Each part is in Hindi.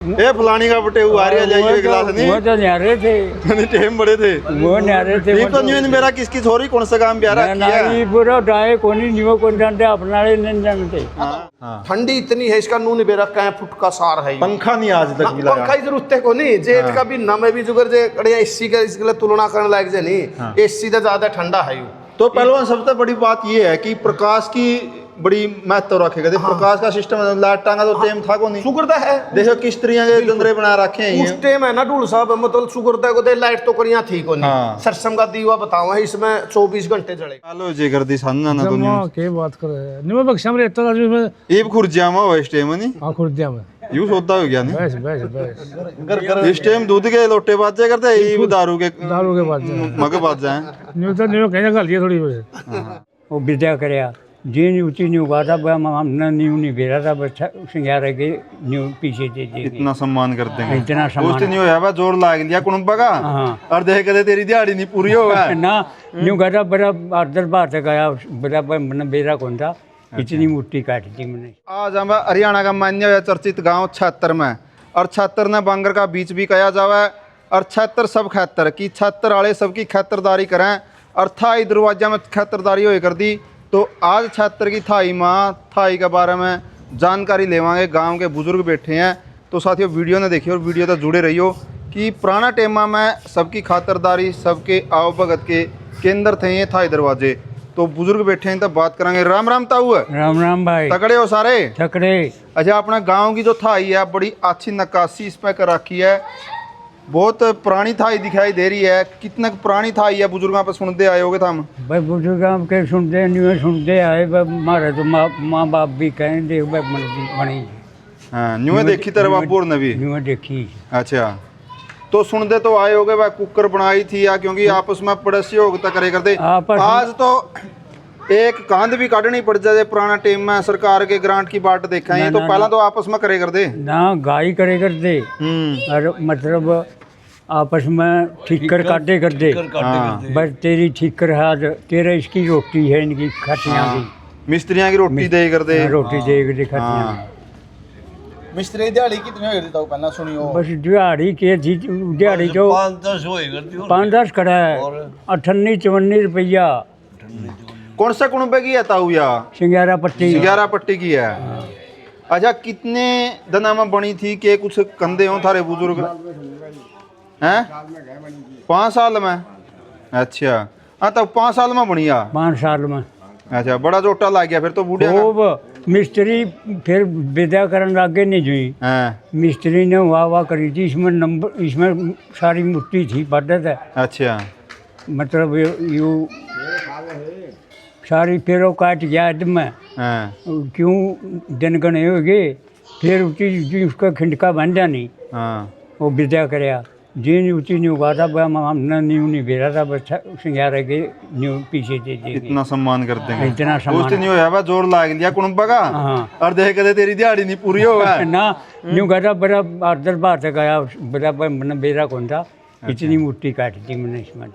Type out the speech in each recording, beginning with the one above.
ये फलानी का बटेऊ आ रही है एक गिलास नहीं। वो तो न्यारे थे, टेम बड़े थे, वो न्यारे थे। ठीक तो नहीं मेरा किसकी थोड़ी कौन सा काम प्यारा किया ये पूरा उठाए कोनी नियो कौन जानते अपना ले नहीं जानते। ठंडी इतनी है इसका नून बेरा कै फुट का सार है। पंखा नहीं आज तक भी लगा, पंखा की जरूरत है को नहीं जेठ का भी ना में भी जुगर जे कड़िया एसी का इसके तुलना करने लायक जे नहीं एसी तो ज्यादा ठंडा है। तो पहलवान सबसे बड़ी बात ये है कि प्रकाश की बड़ी महत्व रखेगा। प्रकाश का सिस्टम लाइट टांगा तो टेम था को नहीं सुगरदा है। देखो किस तरह के जंदरे बना रखे हैं उस टाइम है ना ढूल साहब मतलब सुगरदा को दे लाइट तो करिया थी को नहीं सरसम का दीवा बताओ है इसमें 24 घंटे जलेगा। हेलो जे कर दी सानना ना जमा के बात कर रहे हैं निम बख्शा में रहता था जो में ये खुर्जिया में हो इस टाइम नहीं। हां खुर्दिया में यूं होता हो गया नहीं बस बस बस इस टाइम दूध के लोटे बाजे करते ये दारू के बाद मगे बाज जाए नियो कहने का लिए थोड़ी बस वो विद्या करया जी ऊंची न्यू गाता हमने न्यू नहीं बेरा था बच्चा सिंगारे के न्यू पीछे दे दे इतना सम्मान करते हैं। इतना सम्मान उस दिन यो है बा जोर लाग लिया कुणबा का और देख के तेरी दिहाड़ी नहीं पूरी होगा ना न्यू गाता बड़ा आदर बात गया बड़ा मन बेरा कौन था इतनी मुट्ठी काटी थी मैंने। आज हम हरियाणा का मान्य चर्चित गांव छत्तर में और छत्तर ने बांगर का बीच भी कहा जावा और छत्तर सब खैतर की छत्तर वाले सबकी खैतरदारी करें और थाई दरवाजा में खैतरदारी हो कर दी। तो आज छत्तर की थाई माँ थाई के बारे में जानकारी लेवांगे। गांव के बुजुर्ग बैठे हैं तो साथियों वीडियो ने देखिए और वीडियो तक जुड़े रहियो कि पुराना टेमा में सबकी खातरदारी सबके आओ भगत के केंद्र थे ये थाई दरवाजे। तो बुजुर्ग बैठे हैं तब बात करेंगे। राम राम ताऊ है। राम राम भाई। तगड़े हो सारे तकड़े। अच्छा अपना गांव की जो थाई है बड़ी अच्छी नक्काशी इस पे कर रखी है, बहुत पुरानी थाई दिखाई दे रही है। कितना पुरानी थाई है बुजुर्गों पे सुनते आए होगे हम भाई बुजुर्गों के सुनते आए मारे तो माँ बाप भी कहें देख बनी। हाँ न्यू देखी तेरे बापूर ने भी न्यू देखी। अच्छा तो सुनते तो आए होगे भाई कुकर बनाई थी या क्योंकि आपस में पड़ोसी होता करे करते। आज तो एक कांध भी काटनी पड़ जाए पुराना टेम में सरकार के ग्रांट की बाट देखा है तो पहला तो आपस में करे करते ना गाय करे करते और मतलब आपस में ठीकर काटे करते बस तेरी ठीकर हाथ तेरा इसकी रोटी है इनकी खटियाँ की मिस्त्रियाँ की रोटी दे करते रोटी दे करते खटियाँ। मिस्त्री दिहाड़ी कितनी हो गई पहला सुनियो बस दिहाड़ी के थी दिहाड़ी जो 5-10 खड़ा है 58-54 रुपया। कौन सा कुणबे की है ताऊ या सिंगारा पट्टी की है। अच्छा कितने दिना में बनी थी के कुछ कंधे हो थारे बुजुर्ग हैं 5 साल में। अच्छा हाँ तब 5 साल में बनी 5 साल में। अच्छा बड़ा जोटा लग गया फिर तो बूढ़े मिस्त्री फिर विद्या करने लागे नहीं जुई। मिस्त्री ने वाह करी थी इसमें नंबर इसमें सारी मुट्ठी थी बढ़त है। अच्छा मतलब यू सारी फिर वो काट गया में क्यों दिन गणे हो गए फिर उसका खिंडका बन जानी वो विद्या करया जी ऊँची न्यू गाता हमने न्यू नहीं बेरा था बच्चा सिंगारे के न्यू पीछे दे दे। इतना सम्मान करते हैं। इतना सम्मान उस दिन यो है बा जोर लाग लिया कुणबा का और देख के तेरी दिहाड़ी नहीं पूरी होगा ना न्यू गाता बड़ा आदर बात गया बड़ा मन बेरा कौन था इतनी मुट्ठी काटी थी मैंने इसमें।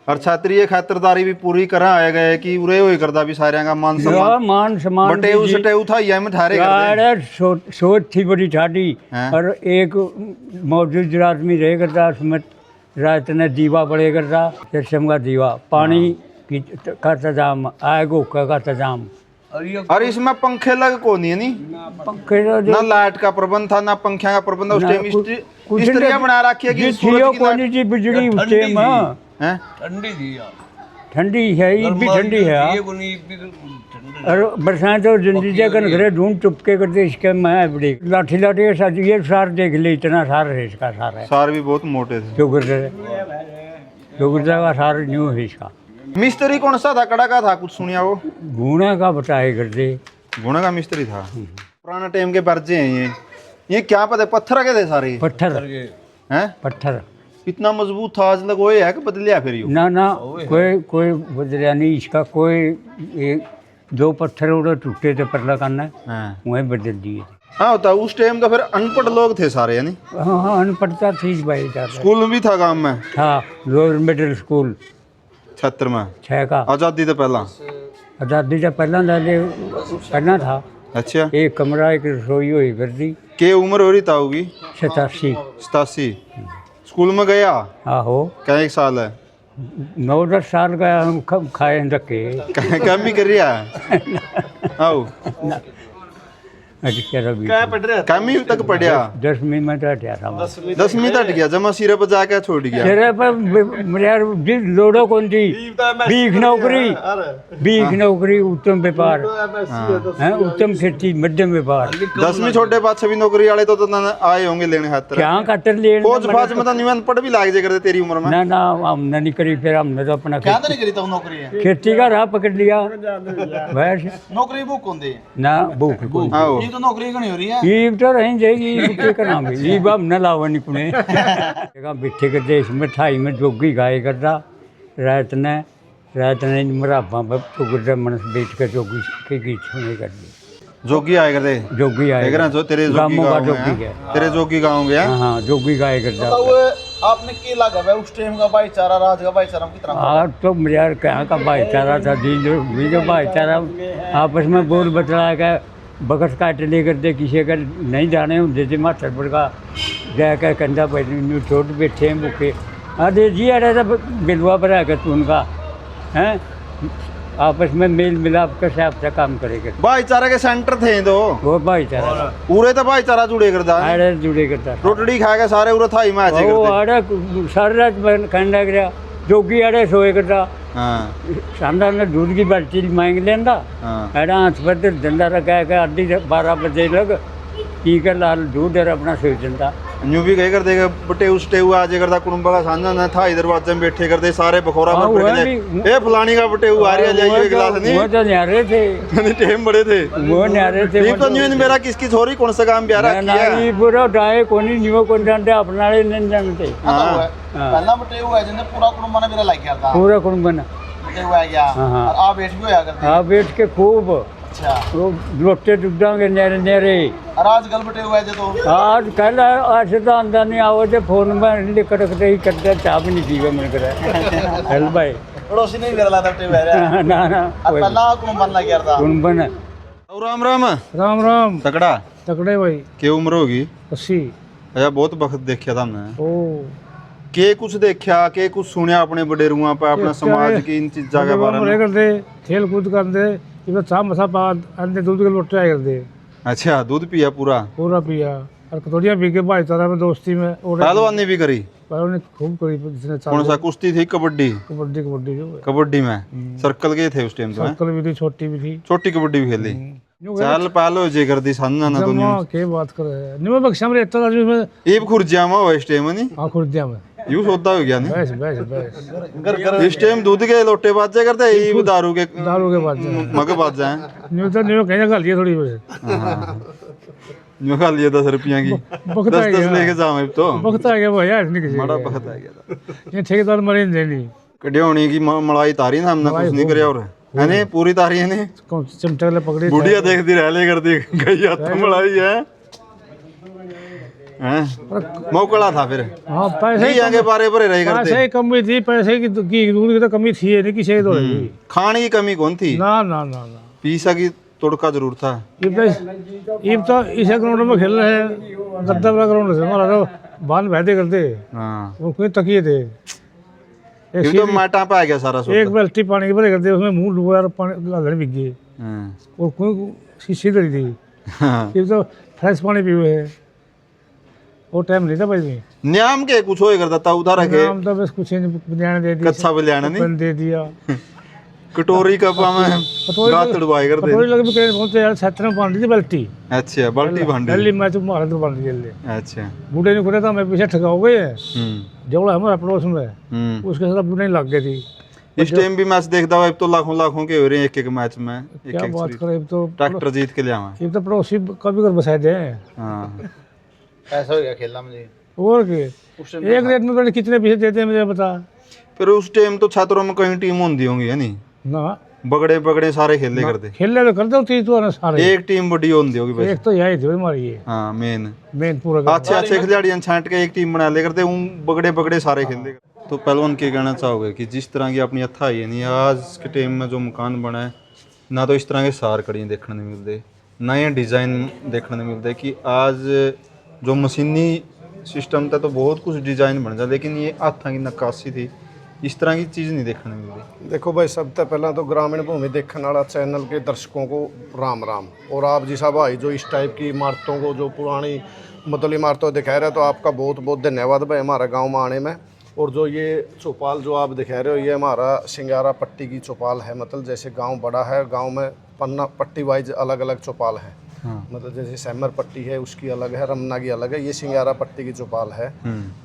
और छात्रीय खातरदारी भी पूरी करा आए गए कि उरे होई करदा भी सारे का मान सम्मान बटे उसटे था ये में थारे कर सोच थी बड़ी ठाडी और एक मौजूद आदमी रह करता उसमें रात ने दीवा पड़े करता सरसम का दीवा पानी का इंतजाम आएगो का इंतजाम। और इसमें पंखे लग को नहीं है नी पंखे ना लाइट का प्रबंध था ना पंखा का प्रबंध उस टाइम मिस्त्रियां बना रखी है कि कोनी थी बिजली उस टाइम ठंडी है ये भी ठंडी है और बरसात तो जिंदगी जगह घरे ढूंढ चुपके करते इसके मैं बड़ी लाठी के साथ ये सार देख ले इतना सार है इसका सार है। सार भी बहुत मोटे थे चौगुर्दा का सार न्यू है इसका। मिस्त्री कौन सा था कड़ा का था कुछ सुनिया वो गुना का बताए करते गुना का मिस्त्री था। पुराना टाइम के पर्चे हैं ये क्या पता पत्थर के थे सारे पत्थर इतना मजबूत था आज लगोए है कि बदलिया फिर यू ना कोई बदलिया नहीं इसका कोई 2 पत्थर उड़े टूटे थे परला करना वही बदल दिए। हाँ होता उस टाइम तो फिर अनपढ़ लोग थे सारे यानी। हाँ अनपढ़ता थी भाई स्कूल में भी था गांव में था लोअर मिडिल स्कूल छत्तर में 6 का आज़ादी तो पहला था। अच्छा एक कमरा एक रसोई हुई करती के उम्र हो रही ताऊ की? 87 87। स्कूल में गया? आहो क्या एक साल है? 9-10 साल का हम खाए धक्के। काम भी कर रहा है? आओ क्या पढ़ रहे काम ही तक पढ़िया? 10वीं में तो हटिया था मैं। 10वीं तक गया, जमा सिरे पर जाके छोड़ गया। सिरे पर यार लोड़ो कौन थी, बीख नौकरी उत्तम व्यापार है, उत्तम खेती मध्यम व्यापार। 10वीं छोटे पास छवि नौकरी वाले तो आए होंगे लेने खातर। क्या खातर लेने फौज फाज में तो नहीं अनपढ़ भी लाग जाए करते तेरी उम्र में। ना हमने नहीं करी, फिर हमने तो अपना क्या नहीं करी तो नौकरी है? खेती का राह पकड़ लिया बस। नौकरी भूख कौन दे ना भूख आओ ये तो नौकरी नहीं हो रही है। ईब तो रही जाएगी, ईब के नाम ईब हम न लावा नहीं कुने बिठे के देश में ठाई में जोगी गाय करता रात ने मराबा चुगड़ मनस बेच के जोगी की गीत सुने कर दी। जोगी आए करते? जोगी आए देख रहा जो तेरे जोगी गाँवों का गाँव जोगी में है। तेरे जोगी गाँव गया? हाँ जोगी गाय करता। आपने क्या लगा है उस टाइम का भाईचारा, राज का भाईचारा कितना? आज तो यार कहाँ का भाईचारा था जी, जो भाईचारा आपस में बोल बतला के बकस काट ले करते, किसी का नहीं जाने होते थे मास्टर पर का जाकर कंधा पर छोट बैठे हैं भूखे। अरे जी अरे सब बिलवा पर आकर तू उनका हैं आपस में मेल मिलाप के हिसाब से काम करेगा। भाईचारा के सेंटर थे तो वो भाईचारा पूरे तो भाईचारा जुड़े करता अरे जुड़े करता रोटड़ी खा के सारे उरे थाई में आ वो अरे सारी रात खंडा गया जोगी अरे सोए करता। हाँ शानदार ने दूध की बाल्टी मांग लेंदा अरे हाथ पर तो डंडा रखा है आधी 12 बजे लग पी कर लाल दूध और अपना सोच जनता न्यू भी कह कर देगा बटे उस टेऊ आज करता कुटुंबा का साझा ना था इधर दरवाजे में बैठे करते सारे बखोरा हाँ, पर बैठ जाए ए फलानी का बटे आ रही है जाइए गिलास नहीं। वो तो न्यारे थे, टेम बड़े थे वो न्यारे थे। ठीक तो न्यू मेरा किसकी छोरी कौन सा काम प्यारा किया ये पूरा डाए कोनी नियो कोन जानते अपना ले नहीं जानते। पहला बटे हुआ है जिन्हें पूरा कुटुंब ने मेरा लाइक किया था पूरा कुटुंब बना बटे हुआ है क्या? हाँ। और आप बैठ भी होया करते? हाँ बैठ के खूब अच्छा वो लोटे डुबदांगे न्यारे न्यारे। और आजकल बटे हुआ है तो आज कल आज तो अंदर नहीं आओ जो फोन में लिखते ही करते चाह भी नहीं पीवे मन करे हेल भाई पड़ोसी नहीं मेरा लाता बटे हुआ है ना और पहला कुटुंब बन लग गया था। कुटुंब बना। राम राम राम राम तकड़ा तकड़े भाई। के उम्र होगी? 80। अच्छा बहुत वक्त देखा था हमने ओ के कुछ देखा के कुछ सुनिया अपने बडेरुआ पे अपना समाज की इन चीजा के बारे में? करते खेल कूद करते इधर चाह मसा पा अंदर दूध के लोटे आए करते। अच्छा दूध पिया पूरा पिया और कतोरिया पी के भाईचारा में दोस्ती में और पहलवानी भी करी? ने खूब करी जिसने कौन सा कुश्ती थी? कबड्डी? कबड्डी कबड्डी जो है। कबड्डी में सर्कल के थे उस टाइम तो? सर्कल भी थी छोटी भी थी छोटी कबड्डी भी खेली? चल पहलो जे कर दी सान्ना ना तो जमा के बात कर रहे हैं निमा बख्शा में इतना में ये खुर्जिया में हो इस टाइम नहीं? हां खुर्दिया में यूं सोता हो गया नहीं? बस बस बस इस टाइम दूध के लोटे बाजे करते ये दारू के बाद मग बाज जाए न्यू कहने का लिए थोड़ी बस न्यू खा लिया 10 रुपया की 10 लेके जाओ अब तो वक्त आ गया भैया इसने किसी बड़ा वक्त आ गया था। ये ठेकेदार मरे नहीं देनी कड्योनी की मलाई तारी ना हमने कुछ नहीं करया और है नहीं पूरी तारी है नहीं कौन चिमटे ले पकड़ी बुढ़िया देखती रह ले करती गई हाथ मलाई है हैं मौकड़ा था फिर हां पैसे ही आगे बारे भरे रही करते पैसे की कमी थी, पैसे की दूध की तो कमी थी नहीं कि शहीद हो रही थी। खाने की कमी कौन थी? ना ना ना ना पीसा की तोड़का जरूर था। इब तो इसे ग्राउंड में खेल रहे हैं, गद्दा वाला ग्राउंड से हमारा तो बाल बहते करते हाँ वो कोई तकिए थे, ये तो माटा पे आ गया सारा सोता। एक बाल्टी पानी के भरे करते उसमें मुंह डुबा और पानी लादने बिक गए हाँ। और कोई शीशी धरी थी। हाँ। ये तो फ्रेश पानी पीवे है, वो टाइम नहीं था भाई में न्याम के कुछ होए करता था उधर के नाम तो बस कुछ नहीं बनियान दे दिया, कच्चा बलियाना नहीं दे दिया, कटोरी कपा में गात उड़वाए करते। कटोरी लगे भी कहीं पहुंचे यार, छत में बांध दी थी बाल्टी, अच्छा बाल्टी भांडी। दिल्ली में तो मारा तो बांध दी। अच्छा बूढ़े ने खुदा था मैं पीछे ठगा हो गए जवड़ा हमारा पड़ोस में, उसके साथ बूढ़े लग गई थी। इस टाइम भी मैच देखता हुआ अब तो लाखों के हो रहे हैं एक एक मैच में। क्या बात करें, अब तो ट्रैक्टर जीत के ले आवा। ये तो पड़ोसी कभी कर बसाए दे। हाँ ऐसा हो गया खेलना मुझे। और के एक रेट में तो कितने पैसे देते हैं मुझे बता। फिर उस टाइम तो छात्रों में कहीं टीम होती होंगी है नहीं? ना बगड़े बगड़े सारे खेले करते, खेलने तो करते होती तो ना सारे, एक टीम बड़ी होती होगी भाई। एक तो यही थी हमारी ये हाँ मेन पूरा अच्छे अच्छे खिलाड़ियों छांट के एक टीम बना ले करते, उन बगड़े बगड़े सारे खेलते। तो पहलवान के कहना चाहोगे कि जिस तरह की अपनी अथा है नहीं आज के टाइम में जो मकान बना है ना, तो इस तरह के सार कड़ी देखने नहीं मिलते, नए डिज़ाइन देखने को मिलते हैं कि आज जो मशीनी सिस्टम था तो बहुत कुछ डिज़ाइन बन जाता, लेकिन ये हाथों की नक्काशी थी, इस तरह की चीज़ नहीं देखने को मिलती। देखो भाई, सबसे पहला तो ग्रामीण भूमि देखने वाला चैनल के दर्शकों को राम राम। और आप जैसा भाई जो इस टाइप की इमारतों को, जो पुरानी मतलब इमारतों दिखा रहे हैं, तो आपका बहुत बहुत धन्यवाद भाई हमारे गांव में आने में। और जो ये चौपाल जो आप दिखा रहे हो, ये हमारा सिंगारा पट्टी की चौपाल है। मतलब जैसे गांव बड़ा है, गांव में पन्ना पट्टी वाइज अलग अलग चौपाल है। मतलब जैसे सैमर पट्टी है उसकी अलग है, रमना की अलग है, ये सिंगारा पट्टी की चौपाल है।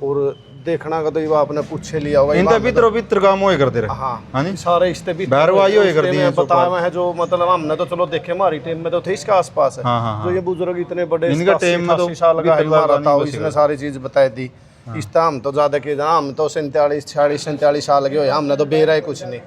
और देखना का तो ये आपने पूछे लिया होगा, इनका भीतर भीतर काम होए करते रहे। हाँ नहीं, सारे इसते भी बैरवाई होए करती है बताया हुआ है। जो मतलब हमने तो चलो देखे, हमारी टीम में तो थे इसके आसपास है। जो ये बुजुर्ग इतने बड़े इनका टीम में तो 80 साल का हमारा था, इसने सारी चीज बताई दी। इस तरह हम तो ज्यादा के हम तो 47 साल के हो, हमने तो बेरा ही कुछ नहीं।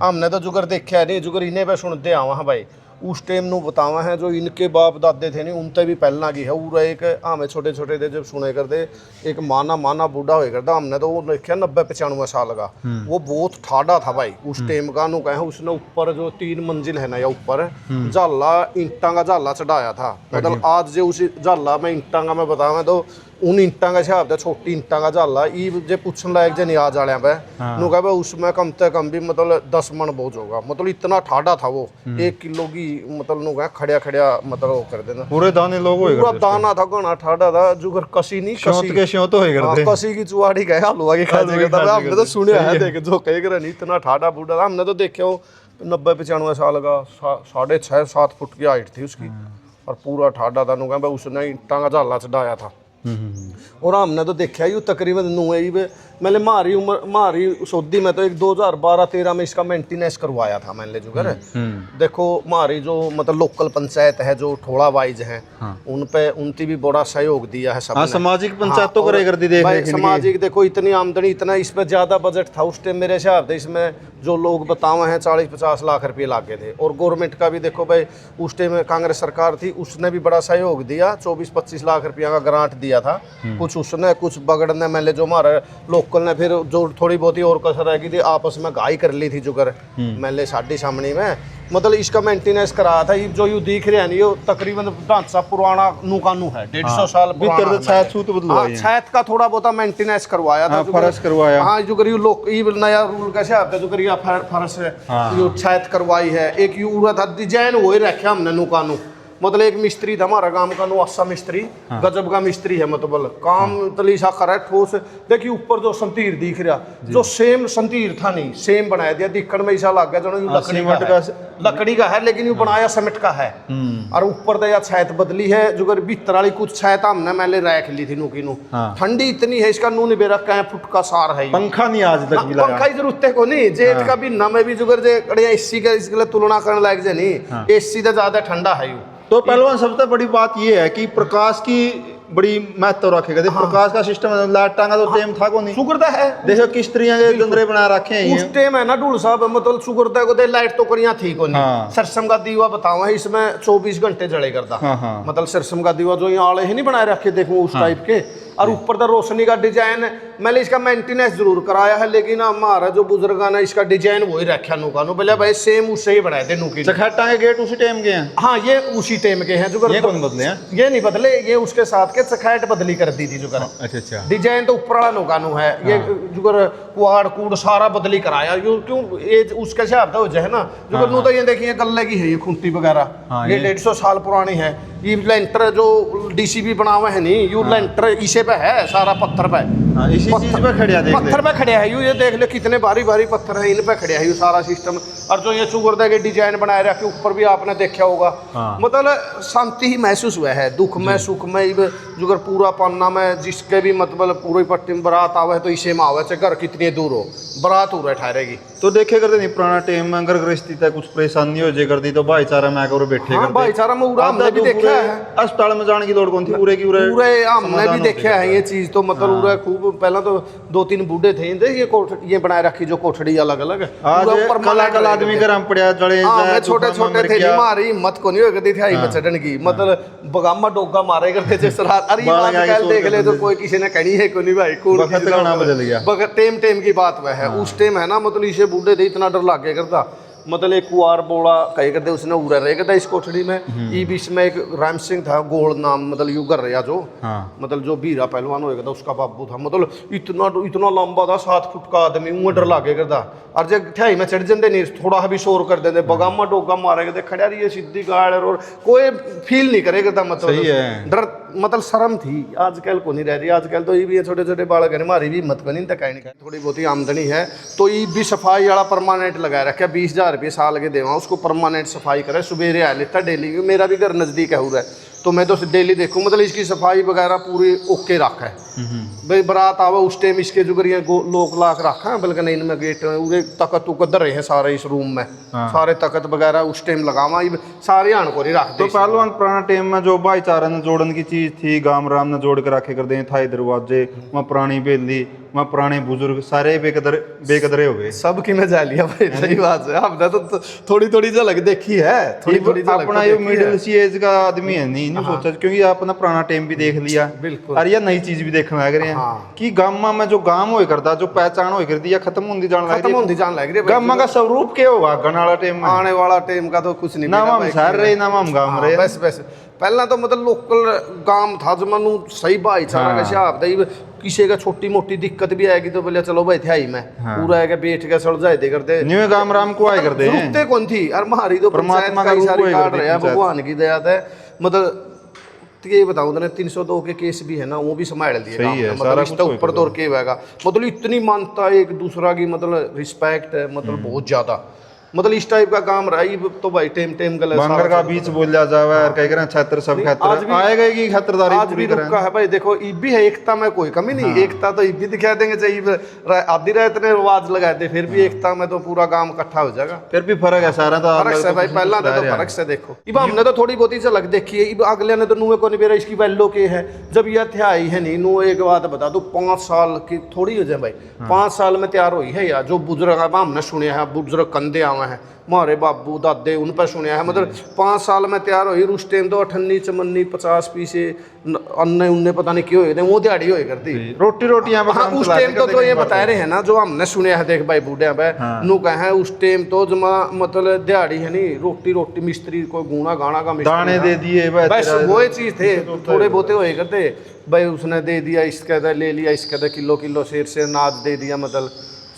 हमने तो जुगर देखा नहीं, जुगर इन्हें पे सुनते आवा है भाई। उस टाइम नू बतावा है जो इनके बाप दादे थे नहीं, उनते भी पहलना की है। पूरा एक हमें छोटे छोटे थे जब सुने करते, एक माना बूढ़ा हो करता, हमने तो वो देखा 90-95 साल का। वो बहुत ठाडा था भाई उस टाइम का। नु कहे उसने ऊपर जो 3 मंजिल है ना, या ऊपर जाला ईंटा का जाला चढ़ाया था। मतलब आज जो उस जाला में ईंटा का मैं बतावा तो उन ईंटा का हिसाब था, छोटी ईंटा का जाला ई जे पूछने लायक जे नियाज वाले पे नु कहे उसमें कम से कम भी मतलब 10 मन बोझ होगा। मतलब इतना ठाडा था वो, 1 किलो की मतलब नु कहे खड़िया मतलब वो कर देना। पूरे दाने लोग होए पूरा दाना था, घना ठाडा था। जुगर कसी नहीं, कसी के श्यों तो होए करते, कसी की चुआड़ी कहे हलवा की खा जाएगा। हमने तो सुने है, देख जो कहे कर नहीं, इतना ठाडा बूढ़ा था। हमने तो देखे वो 90-95 साल का, 6.5-7 फुट की हाइट थी उसकी, और पूरा ठाडा था। नु कहे उसने ईंटा का जाला चढ़ाया था। और हमने तो देखा ही तकरीबन मैंने मारी सऊदी में तो एक 2012-13 में इसका मेंटेनेंस करवाया था मैंने जो कर। देखो हमारी जो मतलब लोकल पंचायत है, जो ठोड़ा वाइज है, उन पे उनकी भी बड़ा सहयोग दिया है सब। सामाजिक पंचायत तो करे कर दी देख सामाजिक। देखो इतनी आमदनी, इतना इसमें ज्यादा बजट था उस टाइम मेरे हिसाब से। इसमें जो लोग बतावे हैं 40-50 लाख रुपये लागे थे। और गवर्नमेंट का भी देखो भाई, उस टाइम कांग्रेस सरकार थी, उसने भी बड़ा सहयोग दिया। 24-25 लाख रुपया का ग्रांट दिया था। कुछ उसने, कुछ बगड़ने मैंने जो हमारे लोकल ने फिर जो थोड़ी बहुत ही और कसर रह गई थी, आपस में गाई कर ली थी जुगर मैंने साड़ी सामने में। मतलब इसका मेंटेनेंस कराया था। जो यू दिख रहे हैं ये तकरीबन ढांचा पुराना नुकानू है, 150 साल पुराना। छत का थोड़ा बहुत मेंटेनेंस करवाया था, फर्श करवाया। हाँ जुगर यू लोग नया रूल कैसे आता है, जुगर या फर्श यू छत करवाई है। एक यू था डिजाइन वो ही रखे हमने नुकानू। मतलब एक मिस्त्री था हमारा गांव का, नुआसा मिस्त्री, गजब का मिस्त्री है। मतलब काम तलीसा करे ठोस। देखिए ऊपर जो संतीर दिख रहा, जो सेम संतीर था नहीं, सेम बनाया दिया। दिखण में ऐसा लग गया जो लकड़ी का है, लेकिन ये बनाया सीमेंट का है। और ऊपर तो या छत बदली है, जो भीतर वाली कुछ छत हमने मैंने रख ली थी नुकी नु। ठंडी इतनी है इसका, नू निबेरा कहीं फुट का सार है। पंखा नहीं आज तक मिला, पंखा की जरूरत को नहीं। जेठ का भी नमे भी जुगर जे एसी का इसके तुलना करने लायक जे नहीं, एसी तो ज्यादा ठंडा है। तो पहलवान सबसे बड़ी बात ये है कि प्रकाश की बड़ी महत्व रखेगा। प्रकाश का सिस्टम लाइट टांगा तो टेम था को नहीं, सुगरदा है। देखो किस तरह के जंदरे बना रखे हैं उस टाइम है ना ढूल साहब। मतलब सुगरदा को दे लाइट तो करिया थी को नहीं। सरसम का दीवा बताओ है, इसमें 24 घंटे जले करता। मतलब सरसम का दीवा जो यहाँ आले ही नहीं बनाए रखे, देखो उस टाइप के। और ऊपर तो रोशनी का डिजाइन मैंने इसका मेंटेनेंस जरूर कराया है, लेकिन हमारा जो बुजुर्ग ने इसका डिजाइन वही रखा नुका नु। बोले भाई सेम उससे ही बनाए थे नुकी। चखट्टा के गेट उसी टाइम के हैं। हाँ ये उसी टाइम के हैं। जुगर ये कौन बदले हैं? ये नहीं बदले, ये उसके साथ के चखैट बदली कर दी थी जुगर। अच्छा। डिजाइन तो ऊपर वाला नुका नु है। ये जुगर कुआड़ कूड़ सारा बदली कराया। क्यों ये उसके हिसाब से है ना। जुगर नु तो ये देखिए गले की है, ये खुंटी वगैरह ये 150 साल पुरानी है। ये लेंटर जो डीसीबी बना हुआ है नहीं, यू लेंटर इसे पे है, सारा पत्थर पे। इसी चीज पे खड़िया देख पत्थर पे खड़े है। ये देख ले कितने भारी भारी पत्थर है, इन पे खड़े है। ये सारा सिस्टम। और जो ये सुगरदा के डिजाइन बनाए रखे ऊपर भी आपने देखा होगा। मतलब शांति ही महसूस हुआ है, दुख में सुख में। जुगर पूरा पन्ना में जिसके भी मतलब पूरी पट्टी में बारात आवे तो इसे में आवे, चाहे घर कितनी दूर हो, बारात हो ठहरेगी। तो देखे करते नहीं पुराना टाइम में अगर गृहस्थी तक कुछ परेशानी हो जाए करती तो भाईचारा में आकर बैठे करते। भाईचारा में हमने भी देखा है। अस्पताल में जाने की लोड़ कौन थी, पूरे की पूरे हमने भी देखा है ये चीज। तो मतलब पूरा खूब पहला तो 2-3 बूढ़े थे ये बनाए रखी जो कोठड़ी अलग अलग। कल आदमी गरम पड़िया जड़े छोटे छोटे थे, हमारी हिम्मत को नहीं होती थी में चढ़ने की। मतलब बगामा डोगा मारे करते थे सरार। अरे देख ले तो कोई किसी ने कहनी है कोई नहीं भाई, बदल गया। टेम की बात वह है। उस टाइम है ना, मतलब इसे बूढ़े थे, इतना डर लग गया करता। मतलब एक कुआर बोला कहे करते उसने उड़ा रह गया इस कोठड़ी में। ई बीच में एक राम सिंह था गोल नाम, मतलब यू कर रहा जो मतलब जो बीरा पहलवान होएगा था उसका बाबू था, मतलब इतना लंबा था 7 फुट का आदमी, ऊँ डर लागे करता। और जब ठियाई में चढ़ जाते नहीं थोड़ा भी शोर कर देते, बगामा डोगा मारे करते, खड़ा रही सीधी गाड़ और कोई फील नहीं करे करता, मतलब डर मतलब शर्म थी। आजकल को नहीं रह रही, आजकल तो ये भी छोटे छोटे बालक है, हमारी भी हिम्मत बनी तक नहीं, थोड़ी बहुत ही आमदनी है तो ये भी सफाई वाला परमानेंट लगाया रखा, 20,000 रुपये साल के देवा उसको, परमानेंट सफाई करे, सुबेरे आ लेता डेली। मेरा भी घर नज़दीक है उधर, तो मैं तो डेली देखूँ, मतलब इसकी सफाई वगैरह पूरी ओके रखा है। भाई बारात आवे उस टाइम इसके जो करिए लोक लाख रखा है, बल्कि नहीं इनमें गेट उरे तकत उकत रहे हैं सारे इस रूम में, सारे तकत वगैरह उस टाइम लगावा सारे आन को नहीं रखते। तो पहलवान पुराना टाइम में जो भाईचारा ने जोड़न की चीज थी, गांव राम ने जोड़ के रखे कर दे थाई दरवाजे, वहाँ पुरानी बेली, वहाँ पुराने बुजुर्ग सारे बेकदरे हो गए। सब की मैं जा लिया भाई, सही बात है। आपने तो थोड़ी थोड़ी झलक देखी है, थोड़ी थोड़ी अपना ये मिडिल सी एज का आदमी है नहीं सोचा, क्योंकि आपने पुराना टाइम भी देख लिया, बिल्कुल, और ये नई चीज भी देखने लग रहे हैं कि गामा में जो गांव हो करता, जो पहचान हो करती है खत्म होती जान लग रही है। गामा का स्वरूप क्या होगा आने वाला टाइम में? आने वाला टाइम का तो कुछ नहीं, ना हम शहर रहे ना हम गांव रहे। बस बस पहला तो मतलब लोकल गांव था जमानू सही भाईचारा का हिसाब था। किसी का छोटी मोटी दिक्कत भी आएगी तो बोले चलो भाई थे में पूरा है बैठ के सड़ जाए करते न्यू गांव राम को आए करते हैं, रुकते कौन थी और मारी तो परमात्मा का सारी काट रहे हैं, रूप भगवान की दया है। मतलब ये बताऊं तो 302 के केस भी है ना, वो भी संभाल दिए सही है, मतलब इसका ऊपर तोड़ के होगा, मतलब इतनी मानता है एक दूसरा की, मतलब रिस्पेक्ट है, मतलब बहुत ज्यादा, मतलब इस टाइप का काम रहा है। तो भाई टेम गले बांगर का बीच बोलिया जावे और कह रहे छात्र सब खातर आएगा की खातिरदारी आज भी रुका है भाई। देखो ई भी है, एकता में कोई कमी नहीं, एकता तो ई भी दिखा देंगे, चाहिए आधी रात ने रिवाज लगाए थे फिर भी एकता में तो पूरा गांव इकट्ठा हो जाएगा। फिर भी फर्क है सारा, तो फर्क से भाई पहला तो फर्क से देखो। अब हमने तो थोड़ी बहुत ही झलक देखी है, अब अगले ने तो नुए को नहीं बेरा इसकी वैल्यू के है। जब यह थे है नहीं नु, एक बात बता दो 5 साल की थोड़ी हो जाए भाई, 5 साल में तैयार हुई है यार। जो बुजुर्ग हमने सुने हैं, बुजुर्ग कंधे आवे हैं, हमारे बाबू दादे उन पर सुने हैं, मतलब 5 साल में तैयार हुई। उस टाइम तो 98 चमन्नी 50 पीसे अन्ने उन्ने पता नहीं क्यों हुए थे, वो दिहाड़ी हुई करती रोटियां। हाँ उस टाइम तो ये बता रहे हैं ना जो हमने सुने हैं, देख भाई बूढ़े पे नु कहे उस टाइम तो जमा मतलब दिहाड़ी है नहीं, रोटी मिस्त्री कोई गुना गाना का दाने दे दिए बस वो चीज थे, थोड़े बहुते हुए करते भाई। उसने दे दिया इसका ले लिया, इसका किलो शेर से अनाज दे दिया, मतलब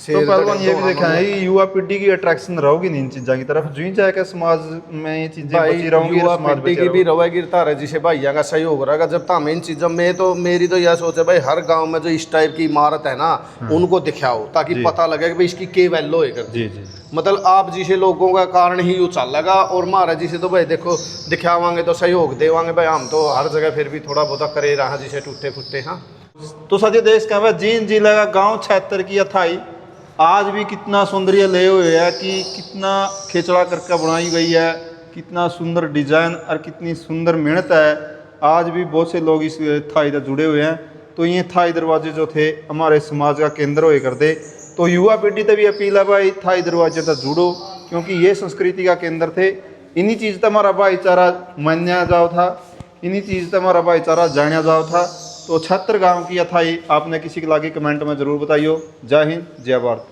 तो पहलवान ये भी देखा है युवा पीढ़ी की अट्रैक्शन रहोगी इन चीज़ों की तरफ, जो ही जाएगा समाज में ये चीजें बची रहेंगी, युवा पीढ़ी की भी रहेगी तारा जिसे भाइयों का सहयोग रहेगा। जब तक इन चीज़ों में तो मेरी तो यह सोच है भाई, हर गांव में जो इस टाइप की इमारत है ना उनको दिखाओ, ताकि पता लगे कि भाई इसकी के वैल्यू है करती। मतलब आप जिसे लोगों का कारण ही यू चल लगा, और महाराज जी से तो भाई देखो दिखावांगे तो सहयोग देवांगे भाई, हम तो हर जगह फिर भी थोड़ा बहुत करे रहा जिसे टूटे फुटे। हाँ तो सजे देश का जीन जिला का गाँव 76 की अथाई आज भी कितना सौंदर्य ले हुए है, कि कितना खेचड़ा करके बनाई गई है, कितना सुंदर डिजाइन और कितनी सुंदर मेहनत है। आज भी बहुत से लोग इस थाई से जुड़े हुए हैं। तो ये थाई दरवाजे जो थे हमारे समाज का केंद्र हुए करते, तो युवा पीढ़ी से भी अपील है भाई थाई दरवाजे से जुड़ो, क्योंकि ये संस्कृति का केंद्र थे। इन्हीं चीज़ से हमारा भाईचारा मान्या जाओ था, इन्हीं चीज़ से हमारा भाईचारा जाना जाओ था। तो 76 गाँव की अथाई आपने किसी के लागे कमेंट में ज़रूर बताइयो। जय हिंद, जय भारत।